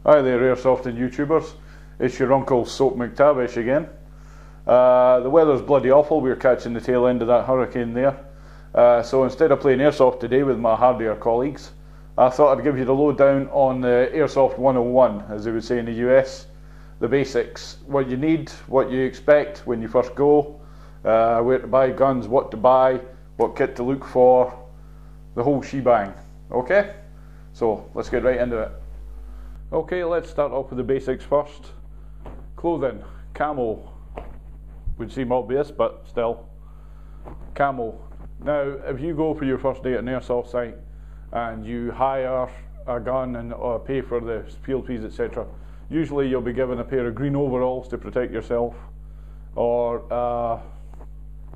Hi there, Airsoft and YouTubers. It's your Uncle Soap McTavish again. The weather's bloody awful. We're catching the tail end of that hurricane there. So instead of playing Airsoft today with my hardier colleagues, I thought I'd give you the lowdown on the Airsoft-101, as they would say in the US. The basics, what you need, what you expect when you first go, where to buy guns, what to buy, what kit to look for, the whole shebang. Okay? So let's get right into it. Okay, let's start off with the basics first. Clothing, camo. Would seem obvious, but still. Camo. Now, if you go for your first day at an airsoft site and you hire a gun and pay for the field fees, etc., usually you'll be given a pair of green overalls to protect yourself, or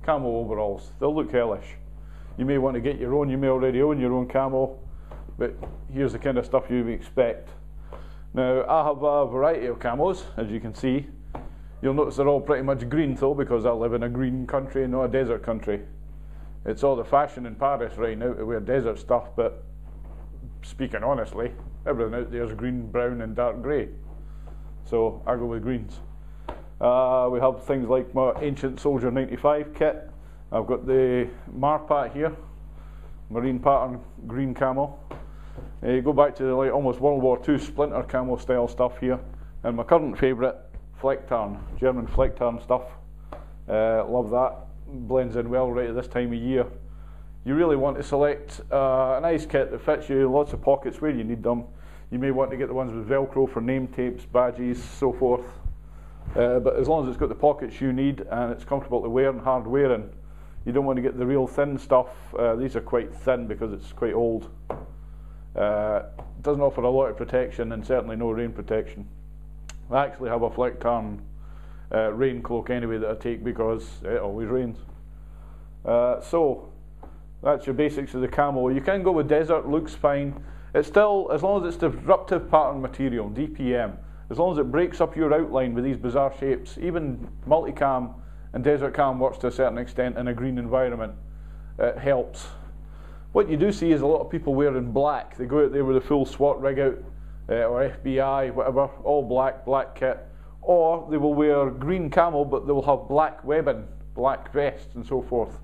camo overalls. They'll look hellish. You may want to get your own. You may already own your own camo, but here's the kind of stuff you expect. Now, I have a variety of camos, as you can see. You'll notice they're all pretty much green though, because I live in a green country, not a desert country. It's all the fashion in Paris right now to wear desert stuff, but speaking honestly, everything out there is green, brown and dark grey. So I go with greens. We have things like my Ancient Soldier 95 kit. I've got the Marpat here, marine pattern green camo. You go back to the almost World War II splinter camo style stuff here, and my current favourite, Flecktarn, German Flecktarn stuff. Love that, blends in well right at this time of year. You really want to select a nice kit that fits you, lots of pockets where you need them. You may want to get the ones with Velcro for name tapes, badges, so forth. But as long as it's got the pockets you need and it's comfortable to wear and hard wearing, you don't want to get the real thin stuff. These are quite thin because it's quite old. Doesn't offer a lot of protection and certainly no rain protection. I actually have a Flecktarn rain cloak anyway that I take because it always rains. So that's your basics of the camo. You can go with desert, looks fine. It's still, as long as it's disruptive pattern material, DPM, as long as it breaks up your outline with these bizarre shapes. Even multicam and desert cam works to a certain extent in a green environment. It helps. What you do see is a lot of people wearing black. They go out there with a full SWAT rig out, or FBI, whatever, all black, black kit. Or they will wear green camo, but they will have black webbing, black vests and so forth.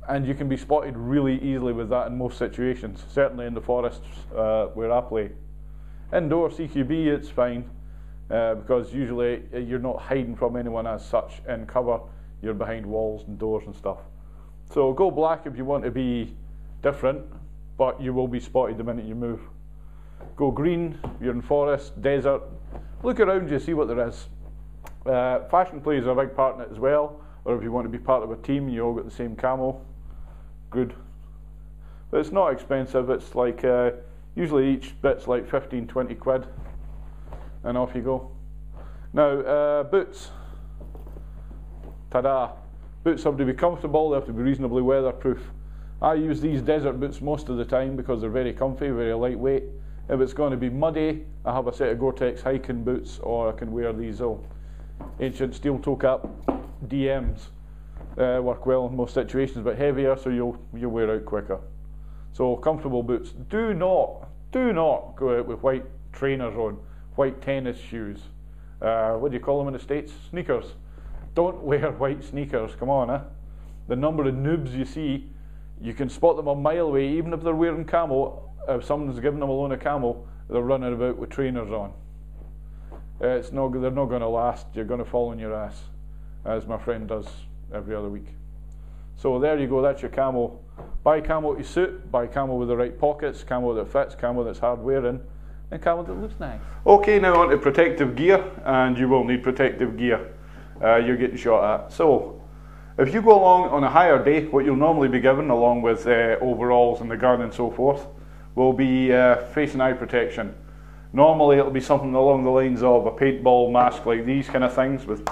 And you can be spotted really easily with that in most situations, certainly in the forests where I play. Indoor CQB, it's fine, because usually you're not hiding from anyone as such in cover. You're behind walls and doors and stuff. So go black if you want to be different, but you will be spotted the minute you move. Go green, you're in forest, desert. Look around you, see what there is. Fashion plays a big part in it as well, or if you want to be part of a team, you all got the same camo. Good. But it's not expensive, it's like, usually each bit's like 15-20 quid, and off you go. Now, boots. Ta-da. Boots have to be comfortable, they have to be reasonably weatherproof. I use these desert boots most of the time because they're very comfy, very lightweight. If it's going to be muddy, I have a set of Gore-Tex hiking boots, or I can wear these ancient steel toe cap DMs. Work well in most situations, but heavier, so you'll wear out quicker. So comfortable boots. Do not go out with white trainers on, white tennis shoes. What do you call them in the States? Sneakers. Don't wear white sneakers, come on, eh? The number of noobs you see, you can spot them a mile away, even if they're wearing camo. If someone's giving them a loan of camo, they're running about with trainers on. They're not going to last. You're going to fall on your ass, as my friend does every other week. So there you go, that's your camo. Buy camo to suit, buy camo with the right pockets, camo that fits, camo that's hard wearing, and camo that looks nice. Okay, now on to protective gear, and you will need protective gear. You're getting shot at. So, if you go along on a higher day, what you'll normally be given, along with overalls and the gun and so forth, will be face and eye protection. Normally it'll be something along the lines of a paintball mask, like these kind of things with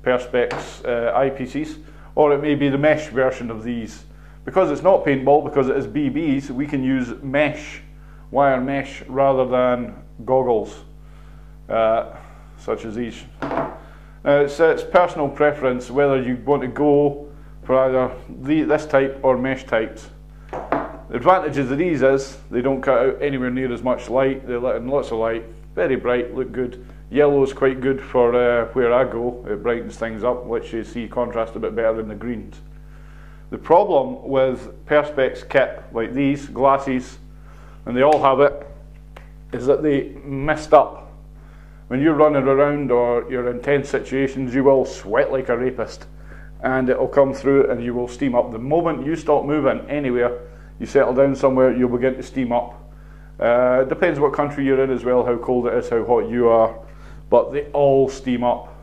perspex eyepieces, or it may be the mesh version of these. Because it's not paintball, because it is BBs, we can use mesh, wire mesh, rather than goggles, such as these. Now it's personal preference whether you want to go for either this type or mesh types. The advantages of these is they don't cut out anywhere near as much light, they let in lots of light, very bright, look good. Yellow is quite good for where I go. It brightens things up, lets you see contrast a bit better than the greens. The problem with Perspex kit like these, glasses, and they all have it, is that they mist up. When you're running around or you're in tense situations, you will sweat like a rapist, and it will come through and you will steam up. The moment you stop moving anywhere, you settle down somewhere, you'll begin to steam up. It depends what country you're in as well, how cold it is, how hot you are, but they all steam up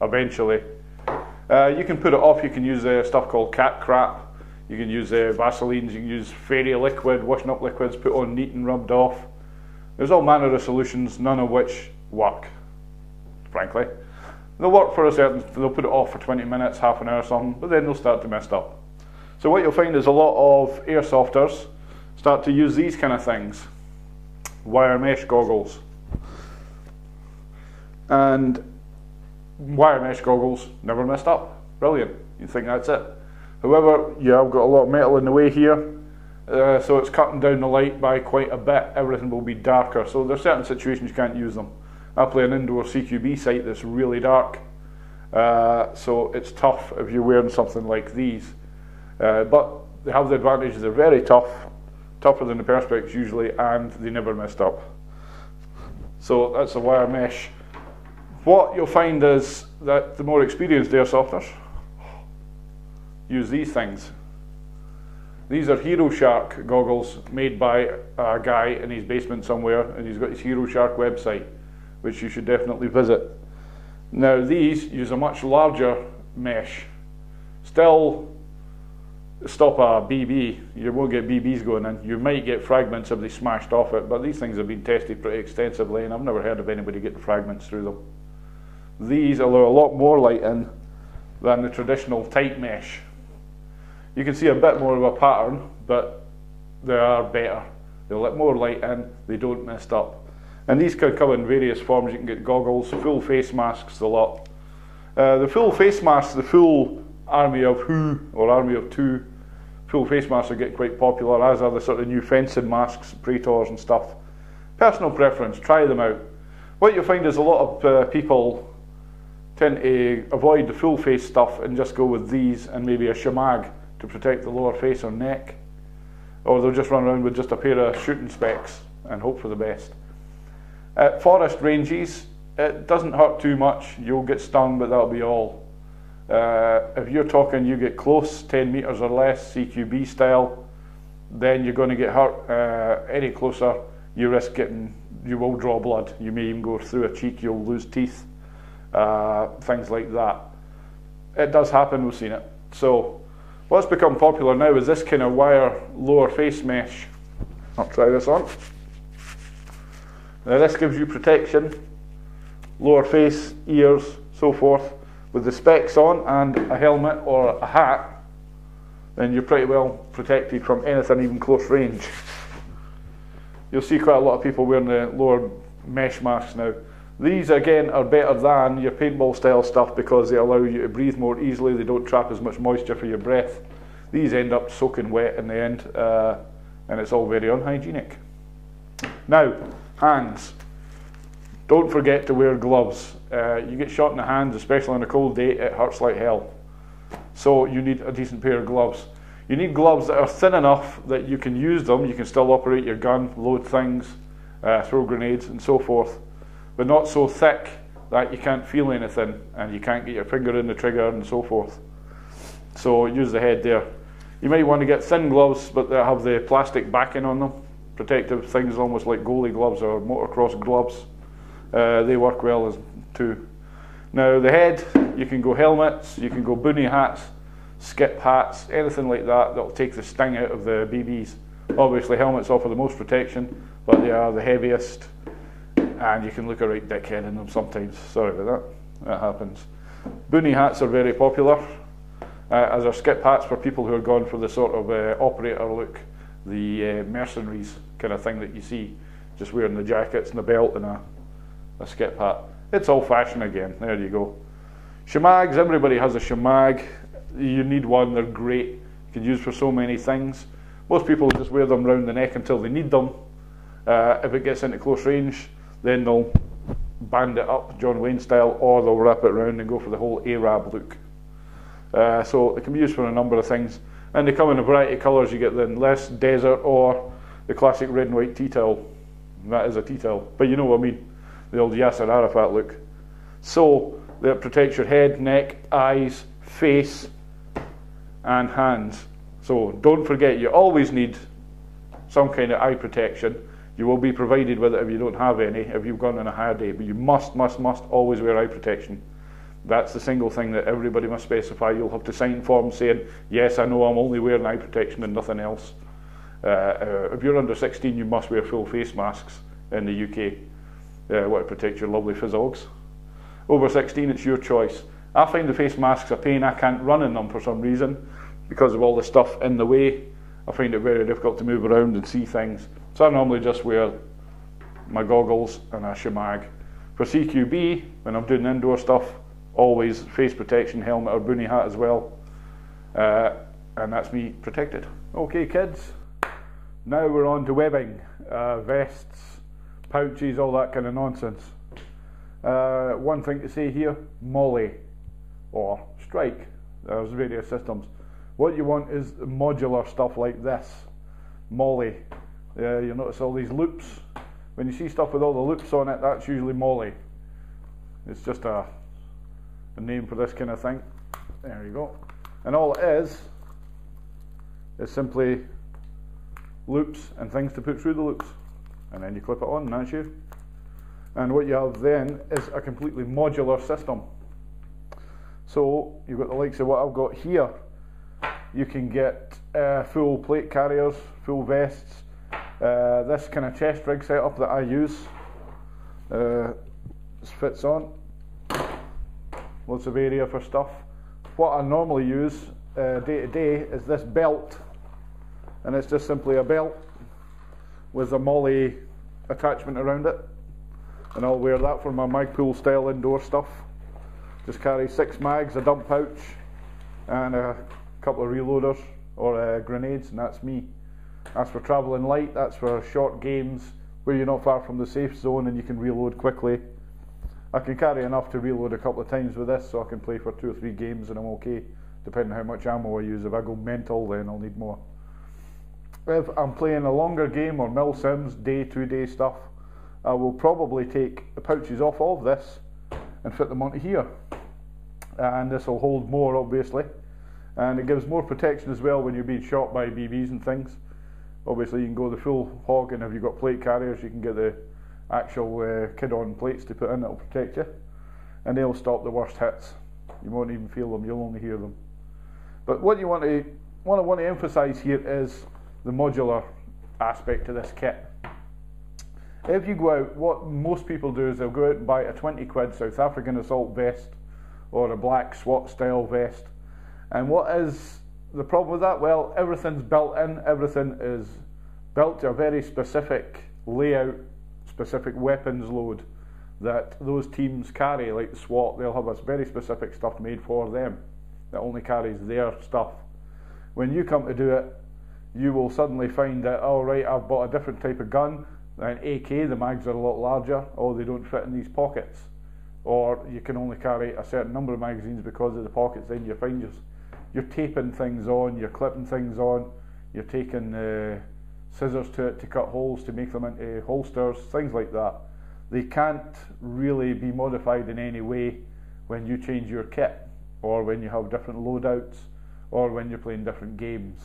eventually. You can put it off. You can use stuff called cat crap. You can use Vaselines, you can use fairy liquid, washing up liquids, put on neat and rubbed off. There's all manner of solutions, none of which work, frankly. They'll work for a certain, they'll put it off for 20 minutes, half an hour or something, but then they'll start to mess up. So what you'll find is a lot of airsofters start to use these kind of things. Wire mesh goggles. And wire mesh goggles never messed up. Brilliant. You think that's it. However, yeah, I've got a lot of metal in the way here, so it's cutting down the light by quite a bit. Everything will be darker. So there's certain situations you can't use them. I play an indoor CQB site that's really dark, so it's tough if you're wearing something like these. But they have the advantage, they're very tough, tougher than the Perspex usually, and they never messed up. So that's a wire mesh. What you'll find is that the more experienced airsofters use these things. These are Hero Shark goggles made by a guy in his basement somewhere, and he's got his Hero Shark website, which you should definitely visit. Now these use a much larger mesh. Still stop a BB, you won't get BBs going in. You might get fragments if they smashed off it, but these things have been tested pretty extensively and I've never heard of anybody getting fragments through them. These allow a lot more light in than the traditional tight mesh. You can see a bit more of a pattern, but they are better. They'll let more light in, they don't mist up. And these can come in various forms. You can get goggles, full face masks, a lot. The full face masks, the full army of who, or army of two, full face masks are getting quite popular, as are the sort of new fencing masks, Praetors and stuff. Personal preference, try them out. What you'll find is a lot of people tend to avoid the full face stuff and just go with these and maybe a shamag to protect the lower face or neck. Or they'll just run around with just a pair of shooting specs and hope for the best. At forest ranges, it doesn't hurt too much. You'll get stung, but that'll be all. If you're talking you get close, 10 metres or less, CQB style, then you're going to get hurt. Any closer, you risk getting, you will draw blood. You may even go through a cheek, you'll lose teeth, things like that. It does happen, we've seen it. So what's become popular now is this kind of wire lower face mesh. I'll try this on. Now this gives you protection, lower face, ears, so forth. With the specs on and a helmet or a hat, then you're pretty well protected from anything even close range. You'll see quite a lot of people wearing the lower mesh masks now. These again are better than your paintball style stuff because they allow you to breathe more easily, they don't trap as much moisture for your breath. These end up soaking wet in the end, and it's all very unhygienic. Now, hands. Don't forget to wear gloves. You get shot in the hands, especially on a cold day, it hurts like hell. So you need a decent pair of gloves. You need gloves that are thin enough that you can use them, you can still operate your gun, load things, throw grenades and so forth, but not so thick that you can't feel anything and you can't get your finger in the trigger and so forth. So use the head there. You might want to get thin gloves, but they have the plastic backing on them, protective things almost like goalie gloves or motocross gloves. They work well as too. Now the head, you can go helmets, you can go boonie hats, skip hats, anything like that that'll take the sting out of the BBs. Obviously helmets offer the most protection, but they are the heaviest, and you can look a right dickhead in them sometimes. Sorry about that, that happens. Boonie hats are very popular, as are skip hats for people who are going for the sort of operator look, the mercenaries kind of thing that you see, just wearing the jackets and the belt and a skip hat. It's old fashioned again, there you go. Shamags, everybody has a shamag. You need one, they're great. You can use for so many things. Most people just wear them around the neck until they need them. If it gets into close range, then they'll band it up John Wayne style, or they'll wrap it around and go for the whole Arab look. So they can be used for a number of things, and they come in a variety of colours. You get the less desert or the classic red and white tea towel. That is a tea towel, but you know what I mean, the old Yasser Arafat look. So that protects your head, neck, eyes, face and hands. So don't forget, you always need some kind of eye protection. You will be provided with it if you don't have any, if you've gone on a hire day, but you must always wear eye protection. That's the single thing that everybody must specify. You'll have to sign forms saying, yes, I know I'm only wearing eye protection and nothing else. If you're under 16, you must wear full face masks in the UK, what to protect your lovely physics. Over 16, it's your choice. I find the face masks a pain. I can't run in them for some reason because of all the stuff in the way. I find it very difficult to move around and see things. So I normally just wear my goggles and a shemag. For CQB, when I'm doing indoor stuff, always face protection, helmet or boonie hat as well. And that's me protected. Okay kids, now we're on to webbing, vests, pouches, all that kind of nonsense. One thing to say here, molly or strike, there's various systems. What you want is modular stuff like this, molly. You notice all these loops. When you see stuff with all the loops on it, that's usually molly. It's just a name for this kind of thing. There you go. And all it is simply loops and things to put through the loops. And then you clip it on and that's you. And what you have then is a completely modular system. So you've got the likes of what I've got here. You can get full plate carriers, full vests. This kind of chest rig setup that I use, this fits on. Lots of area for stuff. What I normally use day to day is this belt, and it's just simply a belt with a molly attachment around it, and I'll wear that for my Magpul style indoor stuff. Just carry 6 mags, a dump pouch and a couple of reloaders or grenades, and that's me. That's for travelling light, that's for short games where you're not far from the safe zone and you can reload quickly. I can carry enough to reload a couple of times with this, so I can play for 2 or 3 games and I'm okay, depending on how much ammo I use. If I go mental, then I'll need more. If I'm playing a longer game or mil sims, day, 2-day stuff, I will probably take the pouches off of this and fit them onto here. And this will hold more, obviously. And it gives more protection as well when you're being shot by BBs and things. Obviously you can go the full hog, and if you've got plate carriers you can get the actual kid-on plates to put in that'll protect you, and they'll stop the worst hits. You won't even feel them, you'll only hear them. But what I want to emphasise here is the modular aspect to this kit. If you go out, what most people do is they'll go out and buy a 20 quid South African assault vest or a black SWAT style vest, and what is the problem with that? Well, everything's built in, everything is built to a very specific layout, specific weapons load that those teams carry, like the SWAT. They'll have a very specific stuff made for them that only carries their stuff. When you come to do it, you will suddenly find that, oh right, I've bought a different type of gun, an AK, the mags are a lot larger, oh they don't fit in these pockets, or you can only carry a certain number of magazines because of the pockets. Then you find you're taping things on, you're clipping things on, you're taking scissors to it to cut holes to make them into holsters, things like that. They can't really be modified in any way when you change your kit, or when you have different loadouts, or when you're playing different games.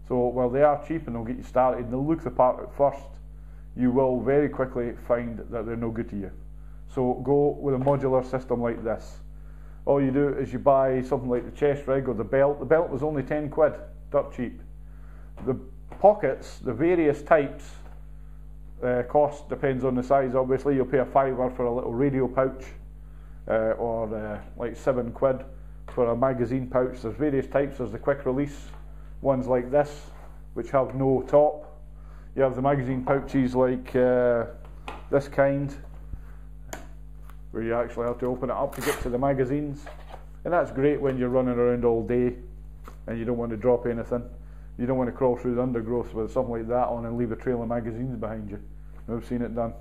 So while they are cheap and they'll get you started and they'll look the part at first, you will very quickly find that they're no good to you. So go with a modular system like this. All you do is you buy something like the chest rig or the belt. The belt was only 10 quid, dirt cheap. The pockets, the various types, cost depends on the size obviously. You'll pay a £5 for a little radio pouch, or like 7 quid for a magazine pouch. There's various types. There's the quick release ones like this, which have no top. You have the magazine pouches like this kind, where you actually have to open it up to get to the magazines, and that's great when you're running around all day and you don't want to drop anything. You don't want to crawl through the undergrowth with something like that on and leave a trail of magazines behind you. I've seen it done.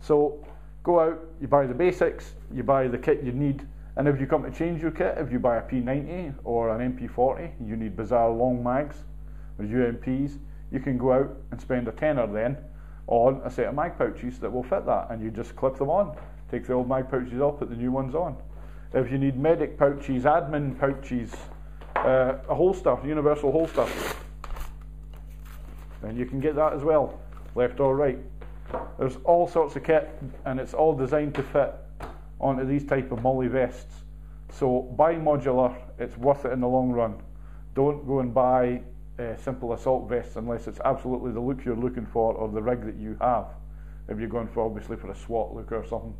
So go out, you buy the basics, you buy the kit you need, and if you come to change your kit, if you buy a P90 or an MP40, you need bizarre long mags or UMPs, you can go out and spend a tenner then on a set of mag pouches that will fit that, and you just clip them on. Take the old mag pouches off, put the new ones on. If you need medic pouches, admin pouches, a holster, universal holster, then you can get that as well, left or right. There's all sorts of kit, and it's all designed to fit onto these type of molly vests. So buy modular, it's worth it in the long run. Don't go and buy simple assault vests unless it's absolutely the look you're looking for or the rig that you have. If you're going for obviously for a SWAT look or something,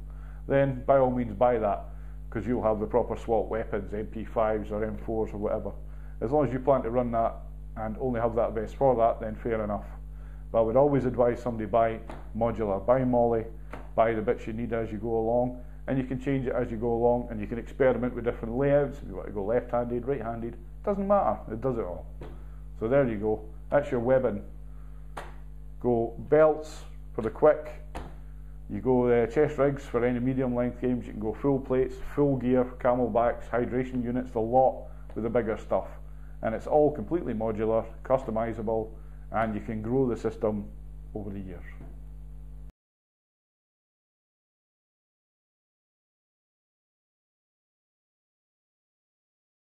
then by all means buy that, because you'll have the proper SWAT weapons, MP5s or M4s or whatever. As long as you plan to run that and only have that vest for that, then fair enough. But I would always advise somebody buy modular, buy molly, buy the bits you need as you go along, and you can change it as you go along, and you can experiment with different layouts. If you want to go left-handed, right-handed, doesn't matter, it does it all. So there you go, that's your webbing. Go belts for the quick, you go chest rigs for any medium length games, you can go full plates, full gear, camelbacks, hydration units, the lot with the bigger stuff. And it's all completely modular, customizable, and you can grow the system over the years.